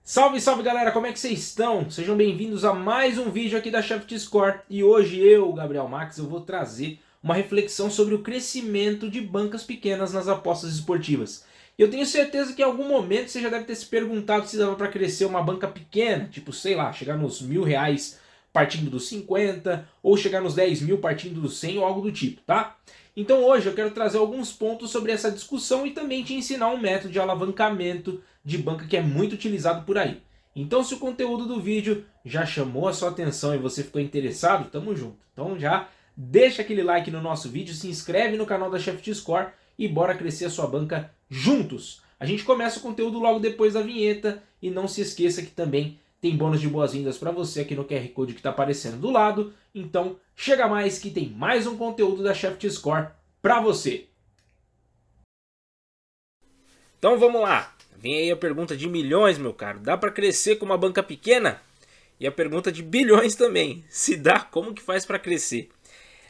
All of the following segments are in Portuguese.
Salve, salve galera, como é que vocês estão? Sejam bem-vindos a mais um vídeo aqui da Shaft Score. E hoje eu, Gabriel Max, eu vou trazer uma reflexão sobre o crescimento de bancas pequenas nas apostas esportivas. E eu tenho certeza que em algum momento você já deve ter se perguntado se dava para crescer uma banca pequena, tipo, sei lá, chegar nos R$ 1.000 partindo dos 50, ou chegar nos 10 mil partindo dos 100 ou algo do tipo, tá? Então hoje eu quero trazer alguns pontos sobre essa discussão e também te ensinar um método de alavancamento de banca que é muito utilizado por aí. Então se o conteúdo do vídeo já chamou a sua atenção e você ficou interessado, tamo junto. Então já deixa aquele like no nosso vídeo, se inscreve no canal da Shaft Score e bora crescer a sua banca juntos. A gente começa o conteúdo logo depois da vinheta e não se esqueça que também tem bônus de boas-vindas para você aqui no QR Code que está aparecendo do lado. Então chega mais que tem mais um conteúdo da Shaft Score para você. Então vamos lá. Vem aí a pergunta de milhões, meu caro. Dá para crescer com uma banca pequena? E a pergunta de bilhões também. Se dá, como que faz para crescer?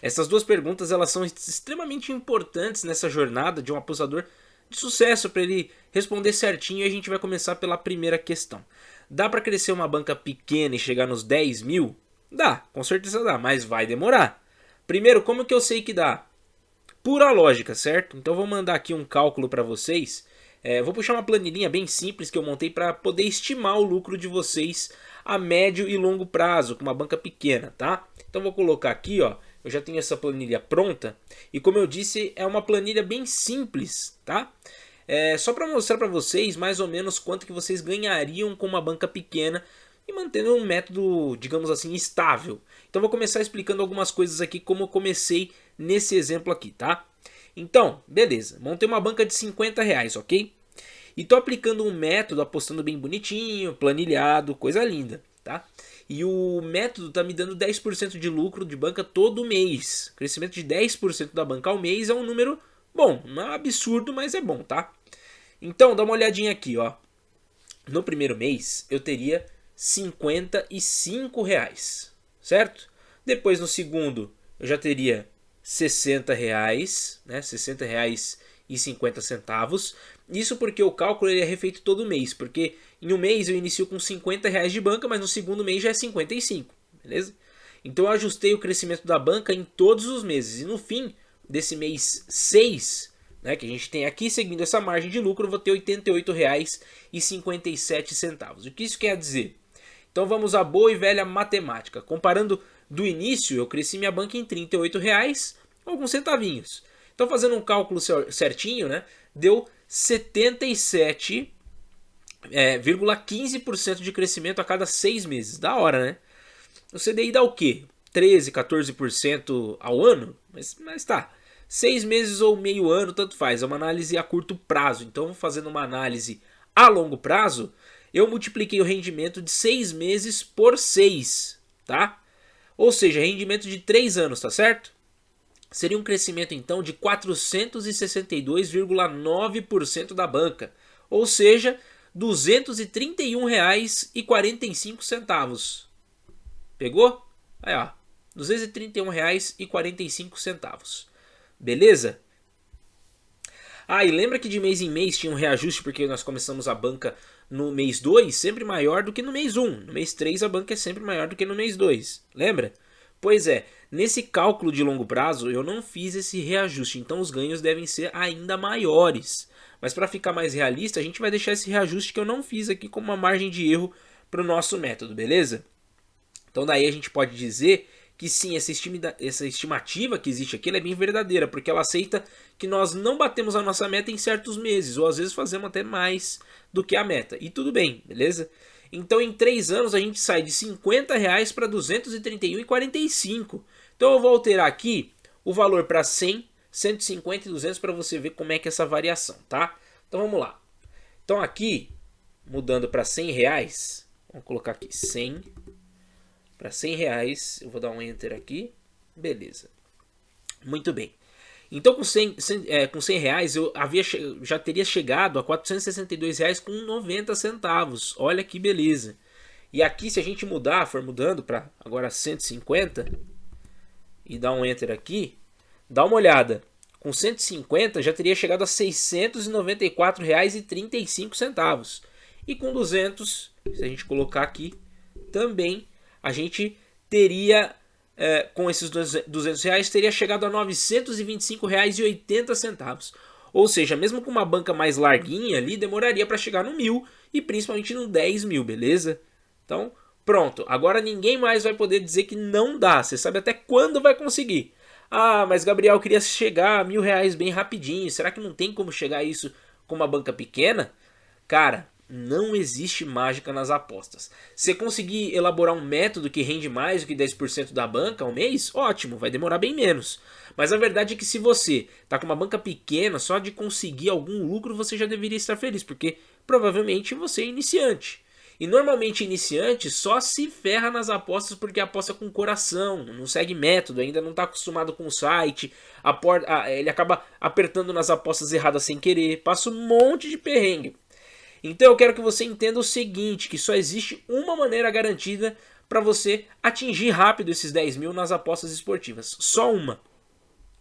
Essas duas perguntas elas são extremamente importantes nessa jornada de um apostador de sucesso para ele responder certinho. E a gente vai começar pela primeira questão. Dá para crescer uma banca pequena e chegar nos 10 mil? Dá, com certeza dá, mas vai demorar. Primeiro, como que eu sei que dá? Pura lógica, certo? Então vou mandar aqui um cálculo para vocês. Vou puxar uma planilhinha bem simples que eu montei para poder estimar o lucro de vocês a médio e longo prazo com uma banca pequena, tá? Então vou colocar aqui, ó, eu já tenho essa planilha pronta e como eu disse é uma planilha bem simples, tá? Só para mostrar para vocês mais ou menos quanto que vocês ganhariam com uma banca pequena e mantendo um método, digamos assim, estável. Então vou começar explicando algumas coisas aqui como eu comecei nesse exemplo aqui, tá? Então, beleza, montei uma banca de R$ 50, ok? E tô aplicando um método, apostando bem bonitinho, planilhado, coisa linda, tá? E o método tá me dando 10% de lucro de banca todo mês. Crescimento de 10% da banca ao mês é um número bom, não é absurdo, mas é bom, tá? Então, dá uma olhadinha aqui, ó. No primeiro mês, eu teria R$ 55, certo? Depois, no segundo, eu já teria R$ 60, né? R$ 60,50. Isso porque o cálculo ele é refeito todo mês, porque em um mês eu inicio com R$ 50 de banca, mas no segundo mês já é 55, beleza? Então eu ajustei o crescimento da banca em todos os meses, e no fim desse mês 6, né, que a gente tem aqui, seguindo essa margem de lucro, eu vou ter R$ 88,57. O que isso quer dizer? Então vamos à boa e velha matemática. Comparando do início, eu cresci minha banca em R$ 38, alguns centavinhos. Então fazendo um cálculo certinho, né, deu 77,15% de crescimento a cada 6 meses. Da hora, né? O CDI dá o quê? 13, 14% ao ano? Mas tá. 6 meses ou meio ano, tanto faz. É uma análise a curto prazo. Então, fazendo uma análise a longo prazo, eu multipliquei o rendimento de 6 meses por 6, tá? Ou seja, rendimento de 3 anos, tá certo? Seria um crescimento então de 462,9% da banca, ou seja, R$ 231,45. Pegou? Aí, ó, R$ 231,45. Beleza? Ah, e lembra que de mês em mês tinha um reajuste porque nós começamos a banca no mês 2 sempre maior do que no mês 1. No mês 3 a banca é sempre maior do que no mês 2. Lembra? Pois é, nesse cálculo de longo prazo eu não fiz esse reajuste, então os ganhos devem ser ainda maiores. Mas para ficar mais realista, a gente vai deixar esse reajuste que eu não fiz aqui como uma margem de erro para o nosso método, beleza? Então daí a gente pode dizer que sim, essa estimativa que existe aqui ela é bem verdadeira, porque ela aceita que nós não batemos a nossa meta em certos meses, ou às vezes fazemos até mais do que a meta. E tudo bem, beleza? Então em 3 anos a gente sai de R$ 50 para R$ 231,45. Então eu vou alterar aqui o valor para 100, 150 e 200 para você ver como é que é essa variação, tá? Então vamos lá. Então aqui, mudando para R$ 100, vamos colocar aqui 100 para R$ 100, eu vou dar um enter aqui, beleza. Muito bem. Então com 100 reais eu já teria chegado a R$ 462,90. Olha que beleza. E aqui se a gente for mudando para agora 150 e dar um enter aqui, dá uma olhada. Com 150 já teria chegado a R$ 694,35. E com 200, se a gente colocar aqui, também a gente teria, com esses R$ 200, teria chegado a R$ 925,80. Ou seja, mesmo com uma banca mais larguinha ali, demoraria para chegar no 1.000 e principalmente no 10.000, beleza? Então, pronto. Agora ninguém mais vai poder dizer que não dá. Você sabe até quando vai conseguir. Ah, mas Gabriel, eu queria chegar a R$ 1.000 bem rapidinho. Será que não tem como chegar a isso com uma banca pequena? Cara, não existe mágica nas apostas. Se conseguir elaborar um método que rende mais do que 10% da banca ao mês, ótimo, vai demorar bem menos. Mas a verdade é que se você está com uma banca pequena, só de conseguir algum lucro você já deveria estar feliz, porque provavelmente você é iniciante. E normalmente iniciante só se ferra nas apostas porque aposta com coração, não segue método, ainda não está acostumado com o site, ele acaba apertando nas apostas erradas sem querer, passa um monte de perrengue. Então eu quero que você entenda o seguinte, que só existe uma maneira garantida para você atingir rápido esses 10.000 nas apostas esportivas, só uma.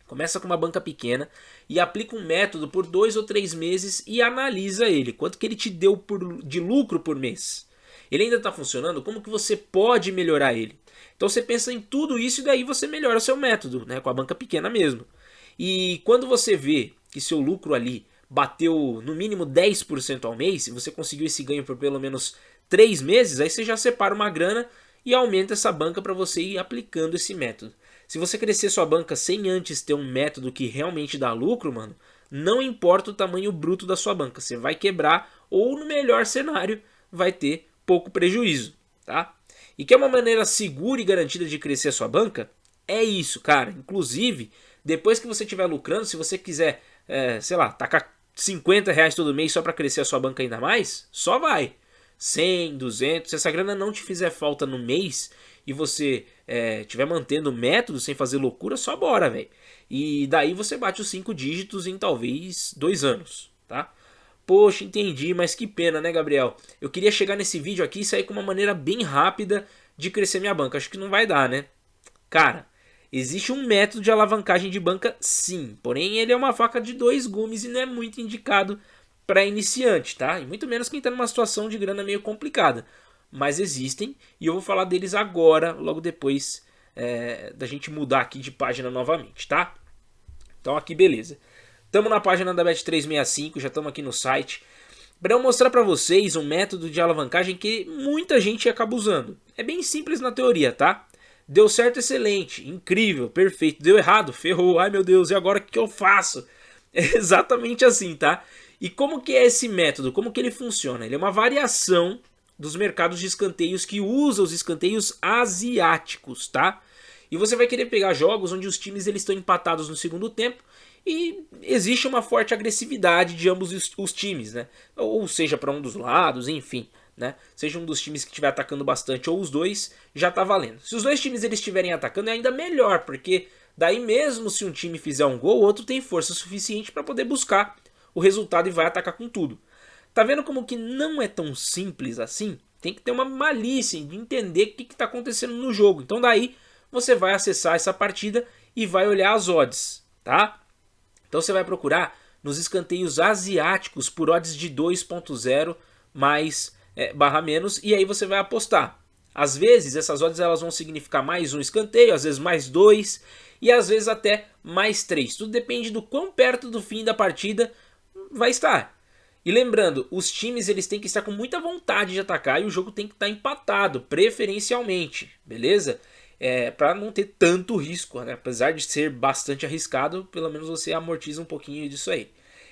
Começa com uma banca pequena e aplica um método por 2 ou 3 meses e analisa ele. Quanto que ele te deu de lucro por mês? Ele ainda está funcionando? Como que você pode melhorar ele? Então você pensa em tudo isso e daí você melhora o seu método, né, com a banca pequena mesmo. E quando você vê que seu lucro ali bateu no mínimo 10% ao mês, e você conseguiu esse ganho por pelo menos 3 meses, aí você já separa uma grana e aumenta essa banca para você ir aplicando esse método. Se você crescer sua banca sem antes ter um método que realmente dá lucro, mano, não importa o tamanho bruto da sua banca, você vai quebrar ou no melhor cenário vai ter pouco prejuízo, tá? E que é uma maneira segura e garantida de crescer a sua banca? É isso, cara. Inclusive, depois que você estiver lucrando, se você quiser, sei lá, tacar R$ 50 todo mês só para crescer a sua banca ainda mais, só vai. 100, 200, se essa grana não te fizer falta no mês e você estiver mantendo o método sem fazer loucura, só bora, velho. E daí você bate os 5 dígitos em talvez 2 anos, tá? Poxa, entendi, mas que pena, né, Gabriel? Eu queria chegar nesse vídeo aqui e sair com uma maneira bem rápida de crescer minha banca. Acho que não vai dar, né? Cara, existe um método de alavancagem de banca, sim. Porém, ele é uma faca de 2 gumes e não é muito indicado para iniciante, tá? E muito menos quem está numa situação de grana meio complicada. Mas existem e eu vou falar deles agora, logo depois da gente mudar aqui de página novamente, tá? Então aqui beleza. Estamos na página da Bet365, já estamos aqui no site. Para eu mostrar para vocês um método de alavancagem que muita gente acaba usando. É bem simples na teoria, tá? Deu certo, excelente, incrível, perfeito. Deu errado, ferrou, ai meu Deus, e agora o que eu faço? É exatamente assim, tá? E como que é esse método? Como que ele funciona? Ele é uma variação dos mercados de escanteios que usa os escanteios asiáticos, tá? E você vai querer pegar jogos onde os times eles estão empatados no segundo tempo e existe uma forte agressividade de ambos os times, né? Ou seja, para um dos lados, enfim, né? Seja um dos times que estiver atacando bastante ou os dois, já tá valendo. Se os dois times eles estiverem atacando é ainda melhor, porque daí mesmo se um time fizer um gol, o outro tem força suficiente para poder buscar o resultado e vai atacar com tudo. Tá vendo como que não é tão simples assim? Tem que ter uma malícia de entender o que está acontecendo no jogo. Então daí você vai acessar essa partida e vai olhar as odds, tá? Então você vai procurar nos escanteios asiáticos por odds de 2.0 mais barra menos e aí você vai apostar. Às vezes essas odds elas vão significar mais um escanteio, às vezes mais 2 e às vezes até mais 3. Tudo depende do quão perto do fim da partida vai estar. E lembrando, os times eles têm que estar com muita vontade de atacar e o jogo tem que estar empatado, preferencialmente, beleza? Para não ter tanto risco, né? Apesar de ser bastante arriscado, pelo menos você amortiza um pouquinho disso aí.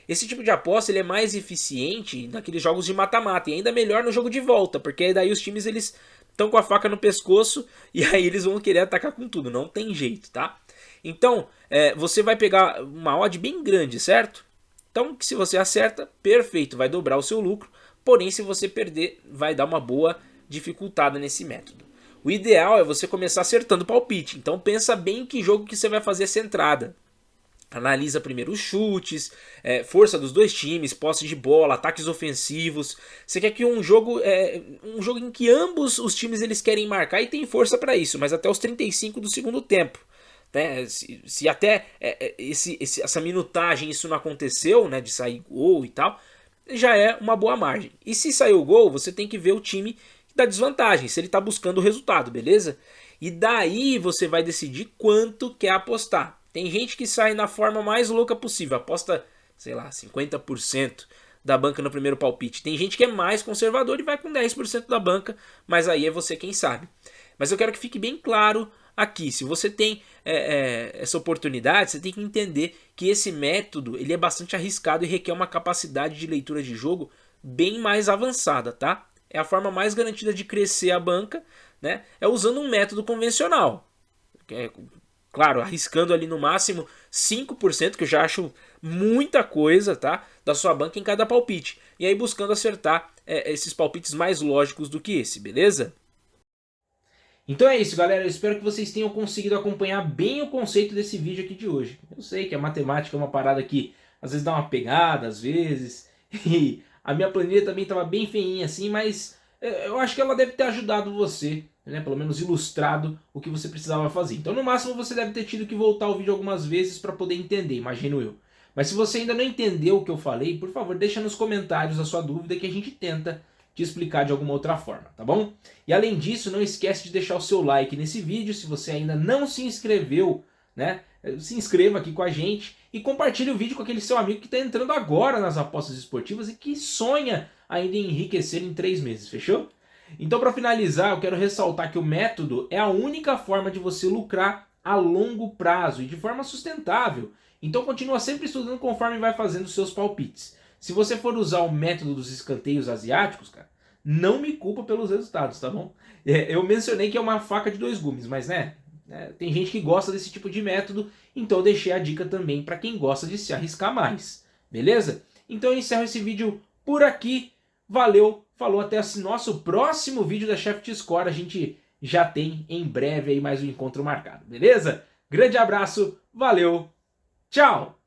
Esse tipo de aposta ele é mais eficiente naqueles jogos de mata-mata e ainda melhor no jogo de volta, porque daí os times eles estão com a faca no pescoço e aí eles vão querer atacar com tudo, não tem jeito, tá? Então, você vai pegar uma odd bem grande, certo? Então, se você acerta, perfeito, vai dobrar o seu lucro. Porém, se você perder, vai dar uma boa dificultada nesse método. O ideal é você começar acertando o palpite. Então, pensa bem em que jogo que você vai fazer essa entrada. Analisa primeiro os chutes, força dos dois times, posse de bola, ataques ofensivos. Você quer que um jogo em que ambos os times eles querem marcar e tem força para isso, mas até os 35 do segundo tempo. Né? Se até essa minutagem isso não aconteceu, né, de sair gol e tal, já é uma boa margem. E se sair o gol, você tem que ver o time da desvantagem, se ele está buscando o resultado, beleza? E daí você vai decidir quanto quer apostar. Tem gente que sai na forma mais louca possível, aposta, sei lá, 50% da banca no primeiro palpite. Tem gente que é mais conservador e vai com 10% da banca, mas aí é você quem sabe. Mas eu quero que fique bem claro aqui, se você tem essa oportunidade, você tem que entender que esse método ele é bastante arriscado e requer uma capacidade de leitura de jogo bem mais avançada, tá? É a forma mais garantida de crescer a banca, né? É usando um método convencional. Claro, arriscando ali no máximo 5%, que eu já acho muita coisa, tá? Da sua banca em cada palpite. E aí buscando acertar esses palpites mais lógicos do que esse, beleza? Então é isso, galera. Eu espero que vocês tenham conseguido acompanhar bem o conceito desse vídeo aqui de hoje. Eu sei que a matemática é uma parada que às vezes dá uma pegada, às vezes. E a minha planilha também estava bem feinha assim, mas eu acho que ela deve ter ajudado você, né? Pelo menos ilustrado o que você precisava fazer. Então no máximo você deve ter tido que voltar o vídeo algumas vezes para poder entender, imagino eu. Mas se você ainda não entendeu o que eu falei, por favor, deixa nos comentários a sua dúvida que a gente tenta te explicar de alguma outra forma, tá bom? E além disso, não esquece de deixar o seu like nesse vídeo, se você ainda não se inscreveu, né? Se inscreva aqui com a gente e compartilhe o vídeo com aquele seu amigo que está entrando agora nas apostas esportivas e que sonha ainda em enriquecer em 3 meses, fechou? Então, para finalizar, eu quero ressaltar que o método é a única forma de você lucrar a longo prazo e de forma sustentável. Então, continua sempre estudando conforme vai fazendo os seus palpites. Se você for usar o método dos escanteios asiáticos, cara, não me culpa pelos resultados, tá bom? Eu mencionei que é uma faca de 2 gumes, mas né, tem gente que gosta desse tipo de método, então eu deixei a dica também para quem gosta de se arriscar mais, beleza? Então eu encerro esse vídeo por aqui, valeu, falou, até esse nosso próximo vídeo da Chef Score, a gente já tem em breve aí mais um encontro marcado, beleza? Grande abraço, valeu, tchau!